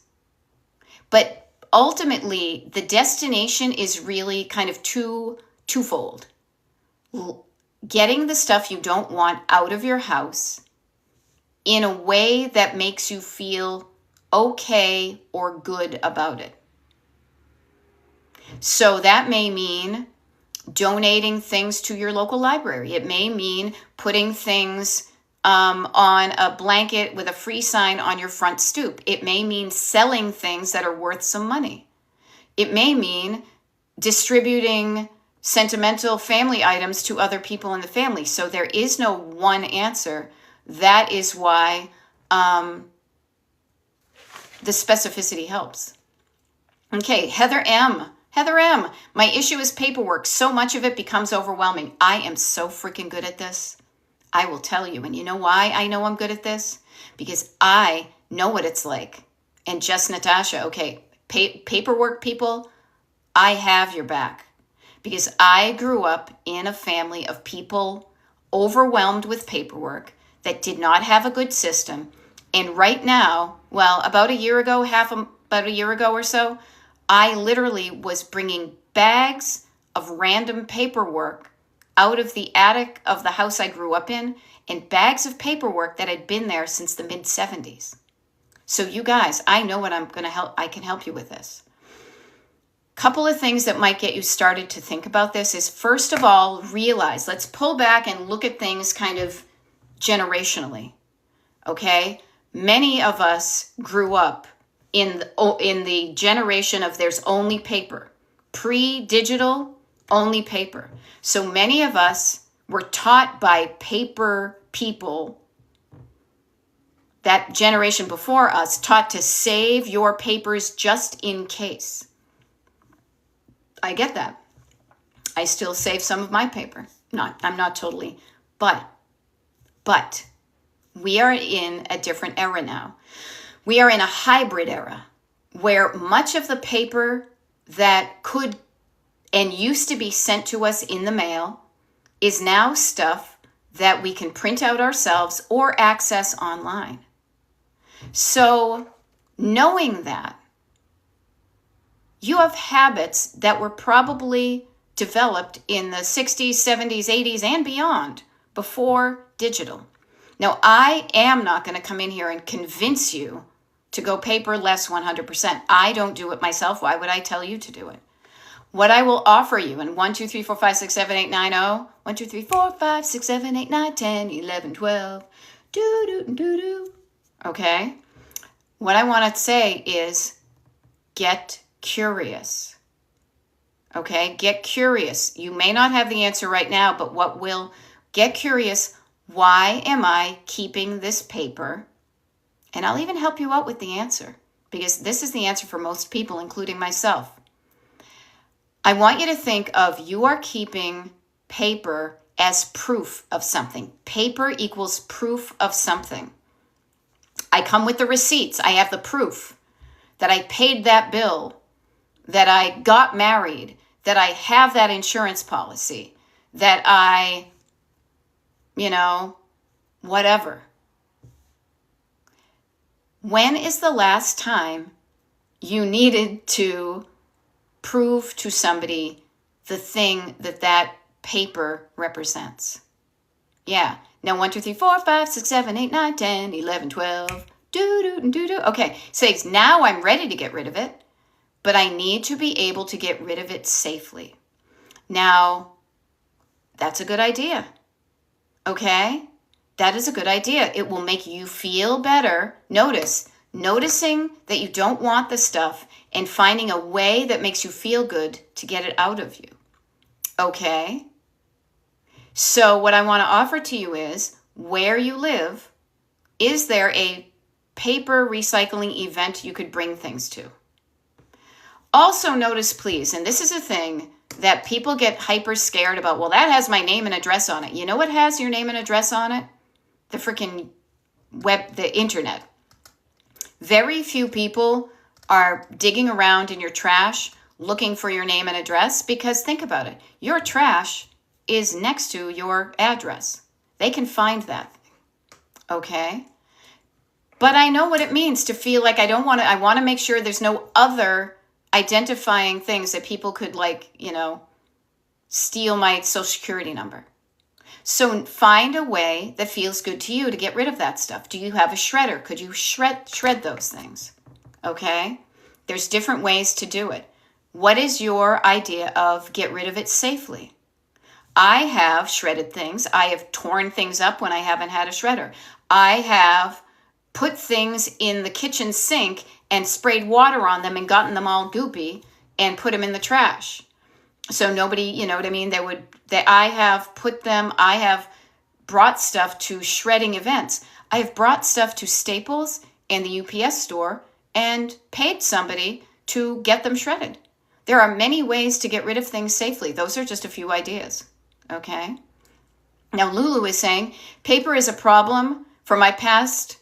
But ultimately, the destination is really kind of twofold. Getting the stuff you don't want out of your house in a way that makes you feel okay or good about it. So that may mean donating things to your local library. It may mean putting things on a blanket with a free sign on your front stoop. It may mean selling things that are worth some money. It may mean distributing sentimental family items to other people in the family. So there is no one answer. That is why the specificity helps. Okay, Heather M. My issue is paperwork. So much of it becomes overwhelming. I am so freaking good at this. I will tell you. And you know why I know I'm good at this? Because I know what it's like. And just Natasha, okay, paperwork people, I have your back. Because I grew up in a family of people overwhelmed with paperwork that did not have a good system. And right now, well, about a year ago or so, I literally was bringing bags of random paperwork out of the attic of the house I grew up in and bags of paperwork that had been there since the mid-70s. So you guys, I know what I can help you with this. Couple of things that might get you started to think about this is, first of all, realize, let's pull back and look at things kind of generationally, okay? Many of us grew up in the generation of there's only paper, pre-digital, only paper. So many of us were taught by paper people, that generation before us, taught to save your papers just in case. I get that. I still save some of my paper. I'm not totally, but we are in a different era now. We are in a hybrid era where much of the paper that could and used to be sent to us in the mail is now stuff that we can print out ourselves or access online. So knowing that, you have habits that were probably developed in the 60s, 70s, 80s, and beyond before digital. Now, I am not going to come in here and convince you to go paperless 100%. I don't do it myself. Why would I tell you to do it? What I will offer you in 1, 2, 3, 4, 5, 6, 7, 8, 9, 0, 1, 2, 3, 4, 5, 6, 7, 8, 9, 10, 11, 12, do. Okay? What I want to say is get curious. Okay? Get curious. You may not have the answer right now, but get curious. Why am I keeping this paper? And I'll even help you out with the answer, because this is the answer for most people, including myself. I want you to think of, you are keeping paper as proof of something. Paper equals proof of something. I come with the receipts. I have the proof that I paid that bill, that I got married, that I have that insurance policy, that I, whatever. When is the last time you needed to prove to somebody the thing that paper represents? Yeah. Now 1, 2, 3, 4, 5, 6, 7, 8, 9, 10, 11, 12. Do. Okay. Says, now I'm ready to get rid of it, but I need to be able to get rid of it safely. Now, that's a good idea. Okay? That is a good idea. It will make you feel better. Noticing that you don't want the stuff and finding a way that makes you feel good to get it out of you. Okay? So what I want to offer to you is, where you live, is there a paper recycling event you could bring things to? Also notice, please, and this is a thing that people get hyper scared about, well, that has my name and address on it. You know what has your name and address on it? The freaking the internet. Very few people are digging around in your trash looking for your name and address, because think about it. Your trash is next to your address. They can find that. Okay? But I know what it means to feel like I want to make sure there's no other identifying things that people could steal my social security number. So find a way that feels good to you to get rid of that stuff. Do you have a shredder? Could you shred those things? Okay? There's different ways to do it. What is your idea of get rid of it safely? I have shredded things. I have torn things up when I haven't had a shredder. I have put things in the kitchen sink and sprayed water on them and gotten them all goopy and put them in the trash. So nobody, you know what I mean? I have brought stuff to shredding events. I have brought stuff to Staples and the UPS store and paid somebody to get them shredded. There are many ways to get rid of things safely. Those are just a few ideas. Okay? Now, Lulu is saying, paper is a problem for my past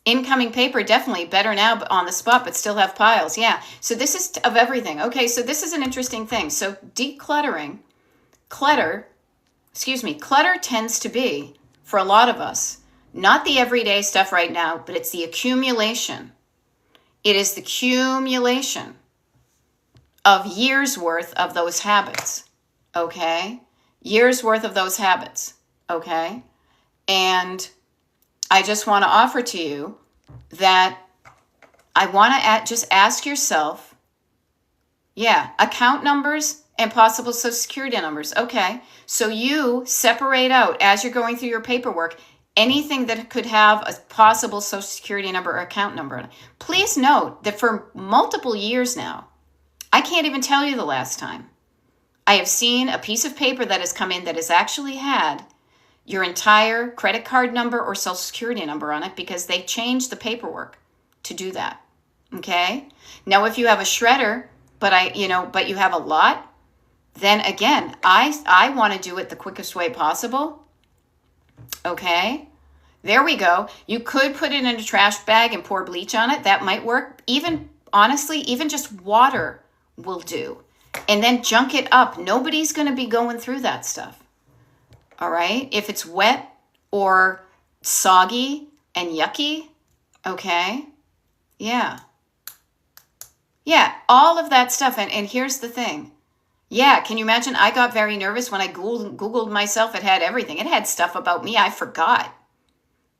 incoming paper. Definitely better now on the spot, but still have piles. Yeah. So this is of everything. Okay. So this is an interesting thing. So decluttering, clutter tends to be, for a lot of us, not the everyday stuff right now, but it's the accumulation. It is the accumulation of years worth of those habits. Okay. years worth of those habits. Okay. And I just want to offer to you that I want to just ask yourself, account numbers and possible social security numbers. Okay. So you separate out as you're going through your paperwork anything that could have a possible social security number or account number. Please note that for multiple years now, I can't even tell you the last time I have seen a piece of paper that has come in that has actually had your entire credit card number or social security number on it, because they changed the paperwork to do that. Okay. Now, if you have a shredder, but you have a lot, then again, I want to do it the quickest way possible. Okay. There we go. You could put it in a trash bag and pour bleach on it. That might work. Even honestly, even just water will do. And then junk it up. Nobody's going to be going through that stuff. All right. If it's wet or soggy and yucky. Okay. Yeah. Yeah. All of that stuff. And here's the thing. Yeah. Can you imagine? I got very nervous when I Googled myself. It had everything. It had stuff about me I forgot.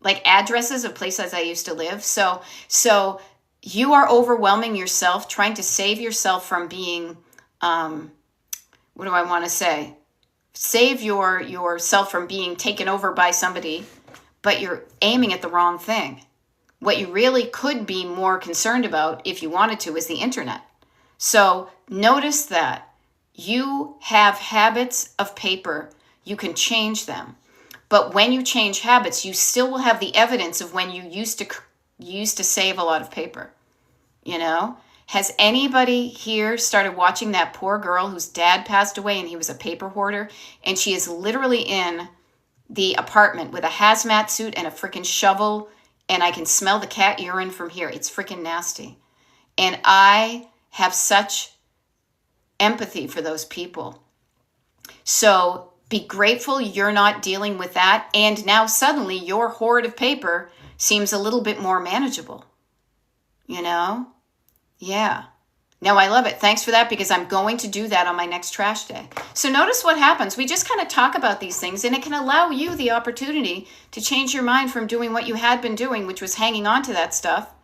Like addresses of places I used to live. So you are overwhelming yourself, trying to save yourself from being, what do I want to say? Save yourself from being taken over by somebody, but you're aiming at the wrong thing. What you really could be more concerned about, if you wanted to, is the internet. So notice that you have habits of paper. You can change them. But when you change habits, you still will have the evidence of when you used to save a lot of paper. You know? Has anybody here started watching that poor girl whose dad passed away and he was a paper hoarder? And she is literally in the apartment with a hazmat suit and a freaking shovel. And I can smell the cat urine from here. It's freaking nasty. And I have such empathy for those people. So be grateful you're not dealing with that. And now suddenly your hoard of paper seems a little bit more manageable. You know? Yeah. Now I love it. Thanks for that, because I'm going to do that on my next trash day. So notice what happens. We just kind of talk about these things, and it can allow you the opportunity to change your mind from doing what you had been doing, which was hanging on to that stuff.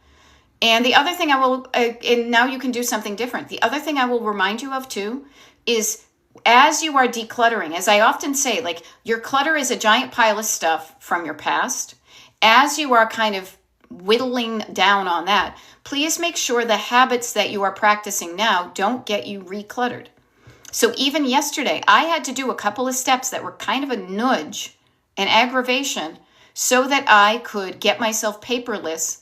And the other thing and now you can do something different. The other thing I will remind you of too is, as you are decluttering, as I often say, like, your clutter is a giant pile of stuff from your past. As you are kind of whittling down on that, please make sure the habits that you are practicing now don't get you recluttered. So even yesterday, I had to do a couple of steps that were kind of a nudge, an aggravation, so that I could get myself paperless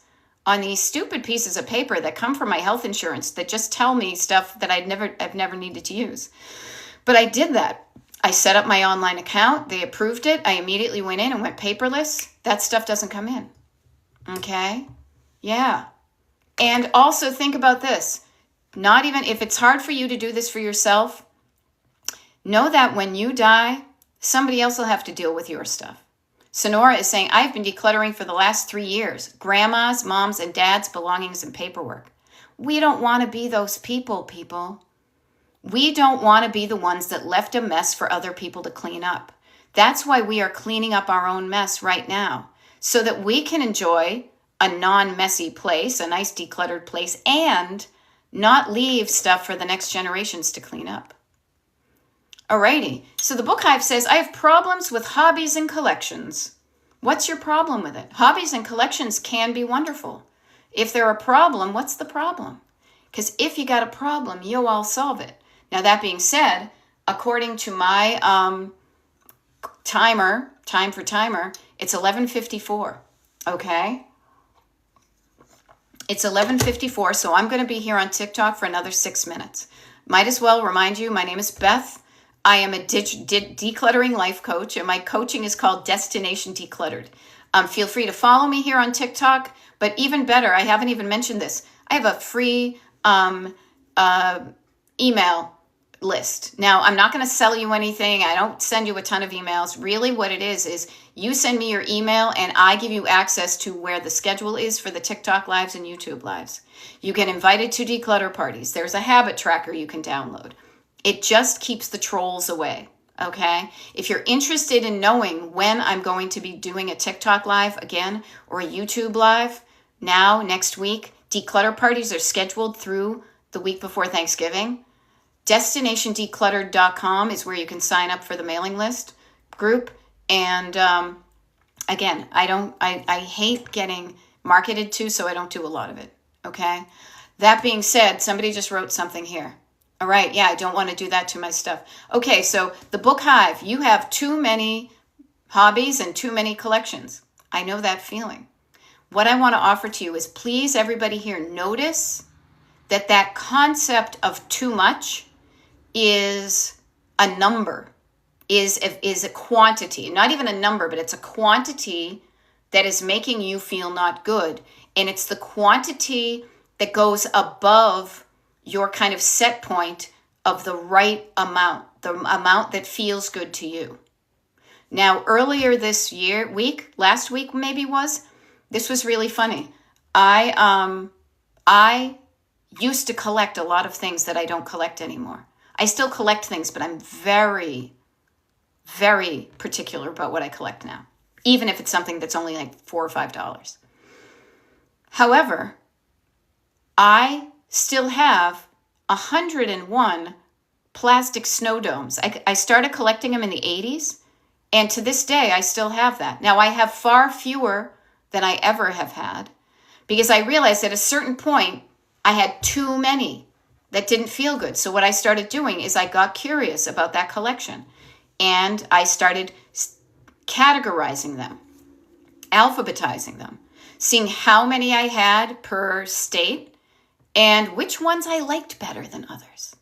on these stupid pieces of paper that come from my health insurance that just tell me stuff that I've never needed to use. But I did that. I set up my online account. They approved it. I immediately went in and went paperless. That stuff doesn't come in. Okay? Yeah. And also think about this. Not even if it's hard for you to do this for yourself, know that when you die, somebody else will have to deal with your stuff. Sonora is saying, I've been decluttering for the last 3 years. Grandma's, mom's, and dad's belongings and paperwork. We don't want to be those people. We don't want to be the ones that left a mess for other people to clean up. That's why we are cleaning up our own mess right now, so that we can enjoy a non-messy place, a nice decluttered place, and not leave stuff for the next generations to clean up. Alrighty, so the Book Hive says, I have problems with hobbies and collections. What's your problem with it? Hobbies and collections can be wonderful. If they're a problem, what's the problem? Because if you got a problem, you'll all solve it. Now, that being said, according to my time for timer, it's 11:54, okay? It's 11:54, so I'm going to be here on TikTok for another 6 minutes. Might as well remind you, my name is Beth. I am a decluttering life coach, and my coaching is called Destination Decluttered. Feel free to follow me here on TikTok, but even better, I haven't even mentioned this. I have a free email list. Now, I'm not going to sell you anything. I don't send you a ton of emails. Really what it is you send me your email and I give you access to where the schedule is for the TikTok lives and YouTube lives. You get invited to declutter parties. There's a habit tracker you can download. It just keeps the trolls away. Okay. If you're interested in knowing when I'm going to be doing a TikTok live again or a YouTube live now, next week, declutter parties are scheduled through the week before Thanksgiving. DestinationDecluttered.com is where you can sign up for the mailing list group. And again, I hate getting marketed to, so I don't do a lot of it. Okay. That being said, somebody just wrote something here. All right. Yeah, I don't want to do that to my stuff. Okay. So the Book Hive, you have too many hobbies and too many collections. I know that feeling. What I want to offer to you is, please, everybody here, notice that concept of too much is a number, is a quantity, not even a number, but it's a quantity that is making you feel not good. And it's the quantity that goes above your kind of set point of the right amount, the amount that feels good to you. Now, earlier this last week maybe this was really funny. I used to collect a lot of things that I don't collect anymore. I still collect things, but I'm very, very particular about what I collect now, even if it's something that's only like $4 or $5. However, I still have 101 plastic snow domes. I started collecting them in the 80s, and to this day, I still have that. Now, I have far fewer than I ever have had, because I realized at a certain point, I had too many that didn't feel good. So what I started doing is I got curious about that collection, and I started categorizing them, alphabetizing them, seeing how many I had per state, and which ones I liked better than others,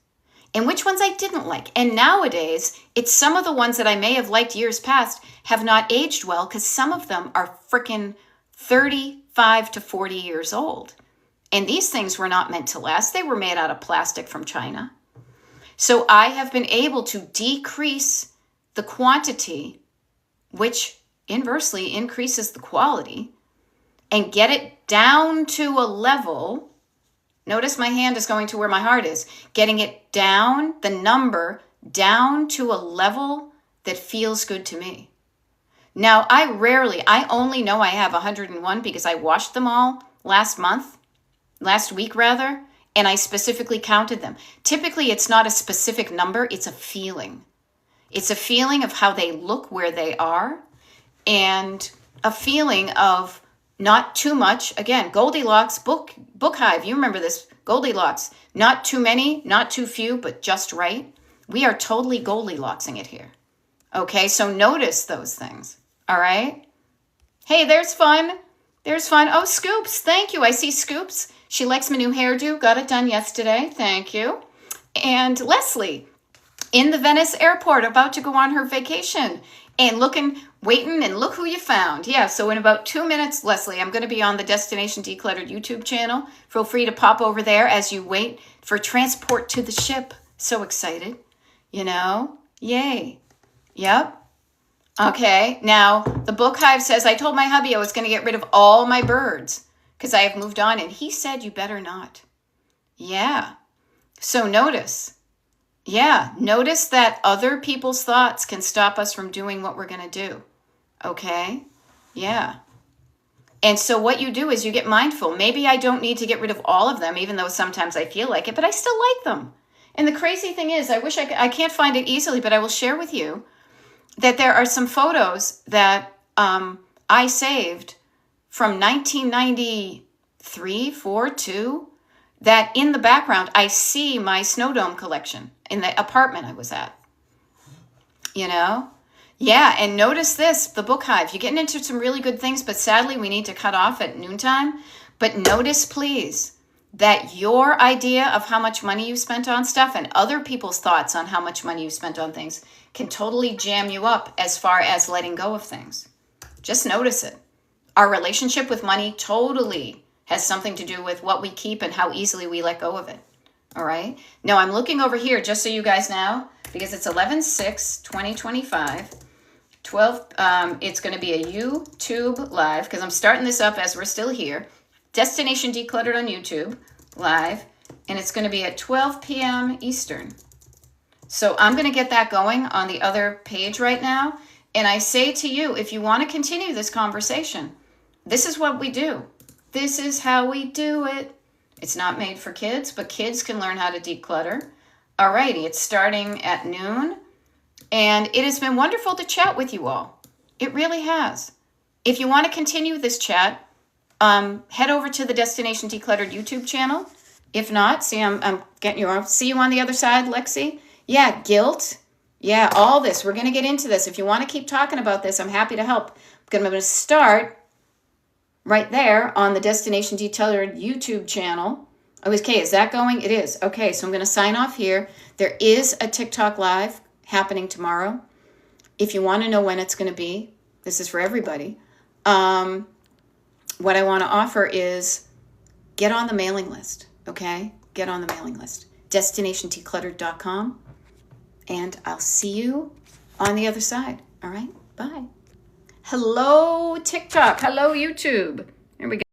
and which ones I didn't like. And nowadays, it's some of the ones that I may have liked years past have not aged well, because some of them are freaking 35 to 40 years old. And these things were not meant to last. They were made out of plastic from China. So I have been able to decrease the quantity, which inversely increases the quality, and get it down to a level. Notice my hand is going to where my heart is. Getting it down, the number, down to a level that feels good to me. Now, I only know I have 101 because I washed them all last week, and I specifically counted them. Typically, it's not a specific number, it's a feeling. It's a feeling of how they look where they are, and a feeling of not too much. Again, Goldilocks, Book Hive, you remember this, Goldilocks. Not too many, not too few, but just right. We are totally Goldilocksing it here. Okay, so notice those things, all right? Hey, there's fun. There's fun. Oh, Scoops, thank you. I see Scoops. She likes my new hairdo. Got it done yesterday. Thank you. And Leslie, in the Venice airport, about to go on her vacation and waiting, and look who you found. Yeah, so in about 2 minutes, Leslie, I'm going to be on the Destination Decluttered YouTube channel. Feel free to pop over there as you wait for transport to the ship. So excited. Yay. Yep. Okay, now the Book Hive says, I told my hubby I was going to get rid of all my birds because I have moved on, and he said you better not. Yeah. So notice that other people's thoughts can stop us from doing what we're going to do. Okay? Yeah. And so what you do is you get mindful. Maybe I don't need to get rid of all of them, even though sometimes I feel like it, but I still like them. And the crazy thing is, I can't find it easily, but I will share with you that there are some photos that I saved from 1993, 4, 2, that in the background, I see my snow dome collection in the apartment I was at. Yeah, and notice this, the Book Hive. You're getting into some really good things, but sadly we need to cut off at noontime. But notice, please, that your idea of how much money you spent on stuff and other people's thoughts on how much money you spent on things can totally jam you up as far as letting go of things. Just notice it. Our relationship with money totally has something to do with what we keep and how easily we let go of it. All right? Now, I'm looking over here just so you guys know, because it's 11/6/2025. It's going to be a YouTube live, because I'm starting this up as we're still here. Destination Decluttered on YouTube live, and it's going to be at 12 p.m. Eastern. So I'm going to get that going on the other page right now. And I say to you, if you want to continue this conversation, this is what we do. This is how we do it. It's not made for kids, but kids can learn how to declutter. Alrighty, it's starting at noon. And it has been wonderful to chat with you all. It really has. If you want to continue this chat, head over to the Destination Decluttered YouTube channel. If not, see, I'm getting you off. See you on the other side, Lexi. Yeah, guilt. Yeah, all this. We're going to get into this. If you want to keep talking about this, I'm happy to help. I'm going to start right there on the Destination Decluttered YouTube channel. Okay, is that going? It is. Okay, so I'm going to sign off here. There is a TikTok Live happening tomorrow. If you want to know when it's going to be, this is for everybody. What I want to offer is get on the mailing list, okay? Get on the mailing list. DestinationDecluttered.com. And I'll see you on the other side. All right? Bye. Hello, TikTok. Hello, YouTube. Here we go.